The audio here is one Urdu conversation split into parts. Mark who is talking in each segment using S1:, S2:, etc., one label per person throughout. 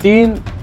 S1: 3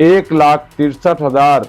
S1: 1,63,000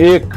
S1: $1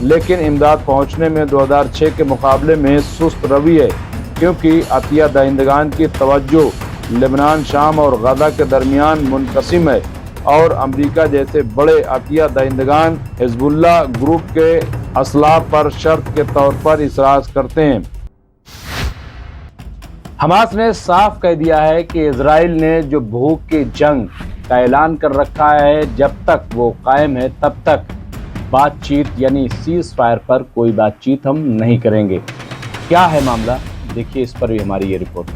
S1: لیکن امداد پہنچنے میں 2006 کے مقابلے میں سست روی ہے، کیونکہ عطیہ دہندگان کی توجہ لبنان، شام اور غزہ کے درمیان منقسم ہے، اور امریکہ جیسے بڑے عطیہ دہندگان حزب اللہ گروپ کے اسلحہ پر شرط کے طور پر اصرار کرتے ہیں۔ حماس نے صاف کہہ دیا ہے کہ اسرائیل نے جو بھوک کی جنگ کا اعلان کر رکھا ہے، جب تک وہ قائم ہے تب تک بات چیت یعنی سیز فائر پر کوئی بات چیت ہم نہیں کریں گے۔ کیا ہے معاملہ، دیکھیے اس پر بھی ہماری یہ رپورٹ۔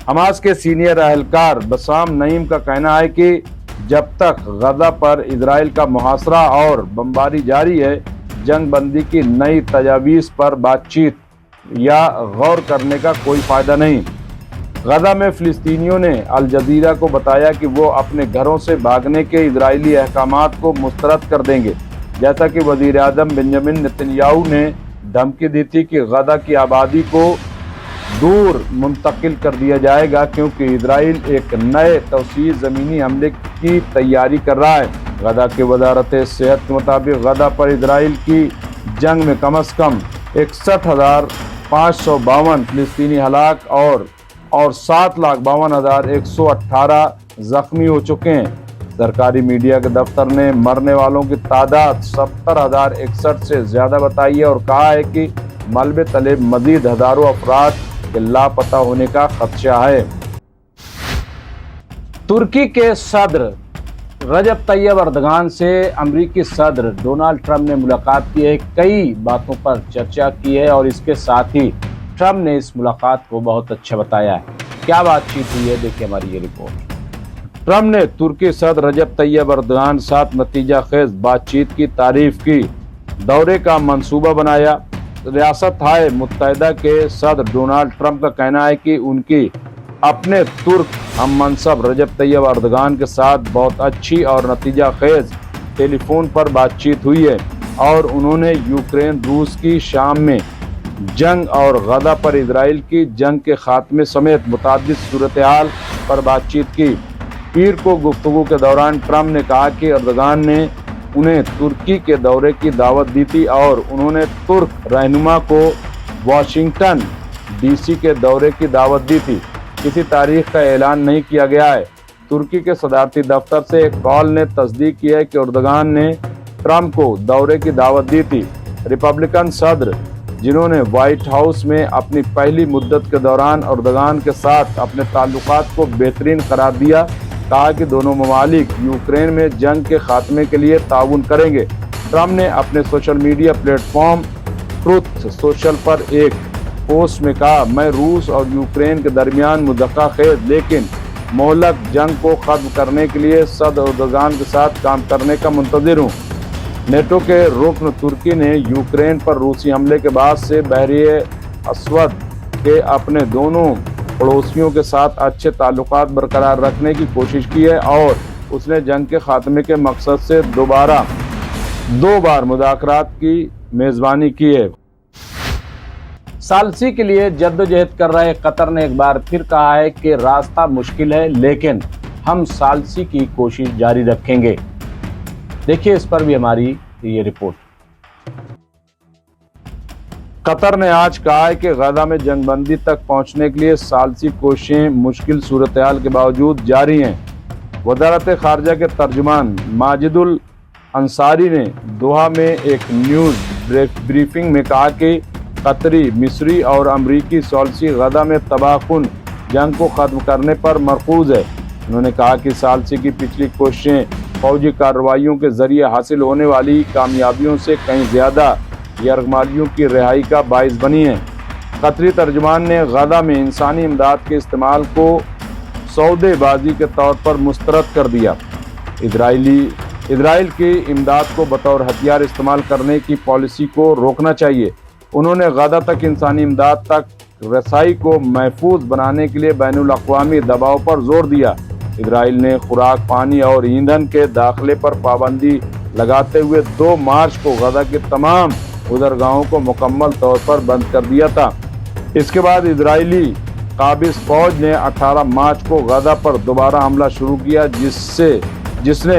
S1: حماس کے سینئر اہلکار بسام نعیم کا کہنا ہے کہ جب تک غزہ پر اسرائیل کا محاصرہ اور بمباری جاری ہے، جنگ بندی کی نئی تجاویز پر بات چیت یا غور کرنے کا کوئی فائدہ نہیں۔ غزہ میں فلسطینیوں نے الجزیرہ کو بتایا کہ وہ اپنے گھروں سے بھاگنے کے اسرائیلی احکامات کو مسترد کر دیں گے، جیسا کہ وزیر اعظم بنیامین نتنیاہو نے دھمکی دی تھی کہ غزہ کی آبادی کو دور منتقل کر دیا جائے گا، کیونکہ اسرائیل ایک نئے توسیعی زمینی حملے کی تیاری کر رہا ہے۔ غزہ کی وزارت صحت کے مطابق غزہ پر اسرائیل کی جنگ میں کم از کم 61,552 فلسطینی ہلاک اور 7,52,118 زخمی ہو چکے ہیں۔ سرکاری میڈیا کے دفتر نے مرنے والوں کی تعداد 70,061 سے زیادہ بتائی ہے اور کہا ہے کہ ملبے تلے مزید ہزاروں افراد کے لاپتہ ہونے کا خدشہ ہے۔ ترکی کے صدر رجب طیب اردغان سے امریکی صدر ڈونلڈ ٹرمپ نے ملاقات کی ہے، کئی باتوں پر چرچا کی ہے اور اس کے ساتھ ہی ٹرمپ نے اس ملاقات کو بہت اچھا بتایا ہے۔ کیا بات چیت ہوئی ہے، دیکھیں ہماری یہ رپورٹ۔ ٹرمپ نے ترکی صدر رجب طیب اردغان ساتھ نتیجہ خیز بات چیت کی تعریف کی، دورے کا منصوبہ بنایا۔ ریاستہائے متحدہ کے صدر ڈونلڈ ٹرمپ کا کہنا ہے کہ ان کی اپنے ترک ہم منصب رجب طیب اردغان کے ساتھ بہت اچھی اور نتیجہ خیز ٹیلی فون پر بات چیت ہوئی ہے، اور انہوں نے یوکرین روس کی شام میں جنگ اور غزہ پر اسرائیل کی جنگ کے خاتمے سمیت متعدد صورتحال پر بات چیت کی۔ پیر کو گفتگو کے دوران ٹرمپ نے کہا کہ اردغان نے انہیں ترکی کے دورے کی دعوت دی تھی اور انہوں نے ترک رہنما کو واشنگٹن ڈی سی کے دورے کی دعوت دی تھی۔ کسی تاریخ کا اعلان نہیں کیا گیا ہے۔ ترکی کے صدارتی دفتر سے ایک کال نے تصدیق کی ہے کہ اردغان نے ٹرمپ کو دورے کی دعوت دی تھی۔ ریپبلکن صدر، جنہوں نے وائٹ ہاؤس میں اپنی پہلی مدت کے دوران اردغان کے ساتھ اپنے تعلقات کو بہترین قرار دیا، کہا کہ دونوں ممالک یوکرین میں جنگ کے خاتمے کے لیے تعاون کریں گے۔ ٹرمپ نے اپنے social media platform Truth Social پر ایک پوسٹ میں کہا، میں روس اور یوکرین کے درمیان مذاکرہ خیز لیکن مہلک جنگ کو ختم کرنے کے لیے صدر اردغان کے ساتھ کام کرنے کا منتظر ہوں۔ نیٹو کے رکن ترکی نے یوکرین پر روسی حملے کے بعد سے بحیرہ اسود کے اپنے دونوں پڑوسیوں کے ساتھ اچھے تعلقات برقرار رکھنے کی کوشش کی ہے، اور اس نے جنگ کے خاتمے کے مقصد سے دو بار مذاکرات کی میزبانی کی ہے۔ ثالثی کے لیے جدوجہد کر رہے قطر نے ایک بار پھر کہا ہے کہ راستہ مشکل ہے لیکن ہم ثالثی کی کوشش جاری رکھیں گے۔ دیکھیے اس پر بھی ہماری یہ رپورٹ۔ قطر نے آج کہا ہے کہ غزہ میں جنگ بندی تک پہنچنے کے لیے ثالثی کوششیں مشکل صورتحال کے باوجود جاری ہیں۔ وزارت خارجہ کے ترجمان ماجد الانصاری نے دوحہ میں ایک نیوز بریفنگ میں کہا کہ قطری، مصری اور امریکی ثالثی غزہ میں تباہ کن جنگ کو ختم کرنے پر مرکوز ہے۔ انہوں نے کہا کہ ثالثی کی پچھلی کوششیں فوجی کارروائیوں کے ذریعے حاصل ہونے والی کامیابیوں سے کہیں زیادہ یرغمالیوں کی رہائی کا باعث بنی ہیں۔ قطری ترجمان نے غزہ میں انسانی امداد کے استعمال کو سودے بازی کے طور پر مسترد کر دیا۔ اسرائیل کی امداد کو بطور ہتھیار استعمال کرنے کی پالیسی کو روکنا چاہیے۔ انہوں نے غزہ تک انسانی امداد تک رسائی کو محفوظ بنانے کے لیے بین الاقوامی دباؤ پر زور دیا۔ اسرائیل نے خوراک، پانی اور ایندھن کے داخلے پر پابندی لگاتے ہوئے 2 مارچ کو غزہ کے تمام گزرگاہوں کو مکمل طور پر بند کر دیا تھا۔ اس کے بعد اسرائیلی قابض فوج نے 18 مارچ کو غزہ پر دوبارہ حملہ شروع کیا، جس سے جس نے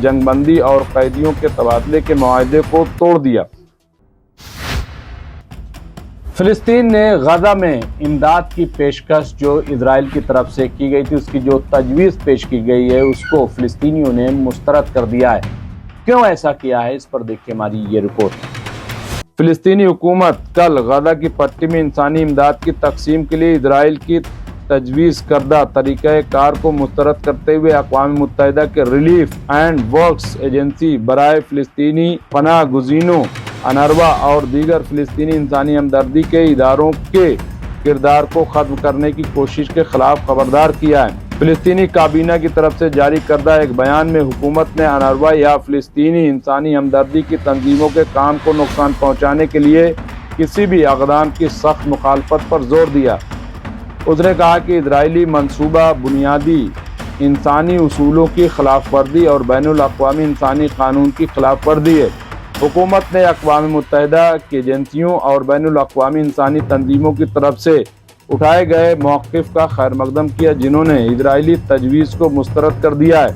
S1: جنگ بندی اور قیدیوں کے تبادلے کے معاہدے کو توڑ دیا۔ فلسطین نے غزہ میں امداد کی پیشکش جو اسرائیل کی طرف سے کی گئی تھی، اس کی جو تجویز پیش کی گئی ہے، اس کو فلسطینیوں نے مسترد کر دیا ہے۔ کیوں ایسا کیا ہے، اس پر دیکھیں ہماری یہ رپورٹ۔ فلسطینی حکومت کل غزہ کی پٹی میں انسانی امداد کی تقسیم کے لیے اسرائیل کی تجویز کردہ طریقہ کار کو مسترد کرتے ہوئے اقوام متحدہ کے ریلیف اینڈ ورکس ایجنسی برائے فلسطینی پناہ گزینوں، انروا اور دیگر فلسطینی انسانی ہمدردی کے اداروں کے کردار کو ختم کرنے کی کوشش کے خلاف خبردار کیا ہے۔ فلسطینی کابینہ کی طرف سے جاری کردہ ایک بیان میں حکومت نے انروا یا فلسطینی انسانی ہمدردی کی تنظیموں کے کام کو نقصان پہنچانے کے لیے کسی بھی اقدام کی سخت مخالفت پر زور دیا۔ اس نے کہا کہ اسرائیلی منصوبہ بنیادی انسانی اصولوں کی خلاف ورزی اور بین الاقوامی انسانی قانون کی خلاف ورزی ہے۔ حکومت نے اقوام متحدہ کی ایجنسیوں اور بین الاقوامی انسانی تنظیموں کی طرف سے اٹھائے گئے موقف کا خیر مقدم کیا، جنہوں نے اسرائیلی تجویز کو مسترد کر دیا ہے۔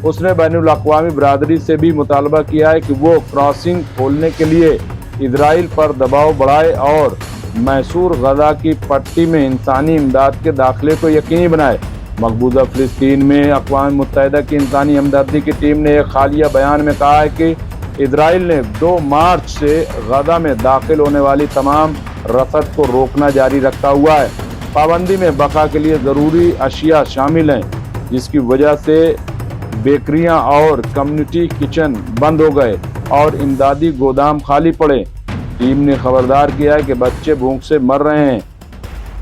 S1: اس نے بین الاقوامی برادری سے بھی مطالبہ کیا ہے کہ وہ کراسنگ کھولنے کے لیے اسرائیل پر دباؤ بڑھائے اور محصور غزہ کی پٹی میں انسانی امداد کے داخلے کو یقینی بنائے۔ مقبوضہ فلسطین میں اقوام متحدہ کی انسانی ہمدردی کی ٹیم نے ایک حالیہ بیان میں کہا ہے کہ اسرائیل نے 2 مارچ سے غزہ میں داخل ہونے والی تمام رسد کو روکنا جاری رکھا ہوا ہے۔ پابندی میں بقا کے لیے ضروری اشیاء شامل ہیں، جس کی وجہ سے بیکریاں اور کمیونٹی کچن بند ہو گئے اور امدادی گودام خالی پڑے۔ ٹیم نے خبردار کیا ہے کہ بچے بھوک سے مر رہے ہیں۔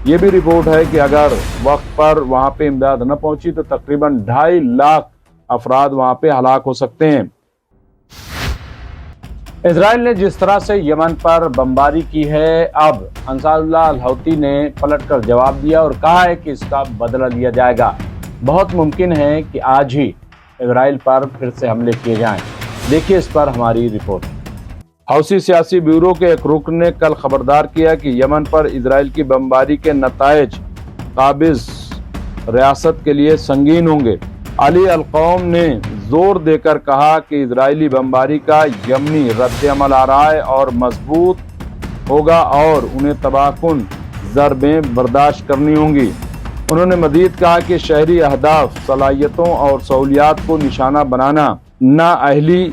S1: یہ بھی رپورٹ ہے کہ اگر وقت پر وہاں پہ امداد نہ پہنچی تو تقریباً 2.5 لاکھ افراد وہاں پہ ہلاک ہو سکتے ہیں۔ اسرائیل نے جس طرح سے یمن پر بمباری کی ہے، اب انصار اللہ الحوثی نے پلٹ کر جواب دیا اور کہا ہے کہ اس کا بدلہ لیا جائے گا۔ بہت ممکن ہے کہ آج ہی اسرائیل پر پھر سے حملے کیے جائیں۔ دیکھیے اس پر ہماری رپورٹ۔ حوثی سیاسی بیورو کے ایک رکن نے کل خبردار کیا کہ یمن پر اسرائیل کی بمباری کے نتائج قابض ریاست کے لیے سنگین ہوں گے۔ علی القوم نے زور دے کر کہا کہ اسرائیلی بمباری کا یمنی رد عمل آ رہا ہے اور مضبوط ہوگا اور انہیں تباہ کن ضربیں برداشت کرنی ہوں گی۔ انہوں نے مزید کہا کہ شہری اہداف، صلاحیتوں اور سہولیات کو نشانہ بنانا نااہلی،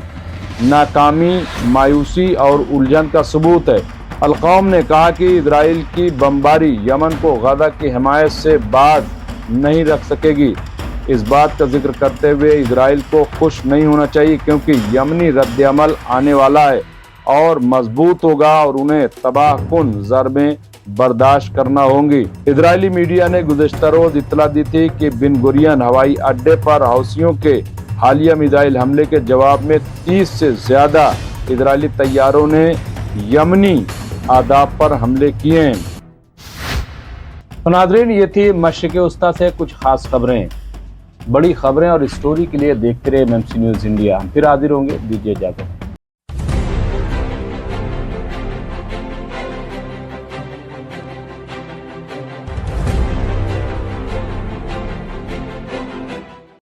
S1: ناکامی، مایوسی اور الجھن کا ثبوت ہے۔ القوم نے کہا کہ اسرائیل کی بمباری یمن کو غزہ کی حمایت سے باز نہیں رکھ سکے گی۔ اس بات کا ذکر کرتے ہوئے اسرائیل کو خوش نہیں ہونا چاہیے، کیونکہ یمنی رد عمل آنے والا ہے اور مضبوط ہوگا اور انہیں تباہ کن ضربیں برداشت کرنا ہوں گی۔ اسرائیلی میڈیا نے گزشتہ روز اطلاع دی تھی کہ بن گورین ہوائی اڈے پر حوثیوں کے حالیہ میزائل حملے کے جواب میں 30 سے زیادہ اسرائیلی طیاروں نے یمنی اہداف پر حملے کیے ہیں۔ ناظرین، یہ تھی مشرق وسطیٰ سے کچھ خاص خبریں۔ بڑی خبریں اور اسٹوری کے لیے دیکھتے رہے MMC نیوز انڈیا۔ ہم پھر حاضر ہوں گے، دیجیے اجازت۔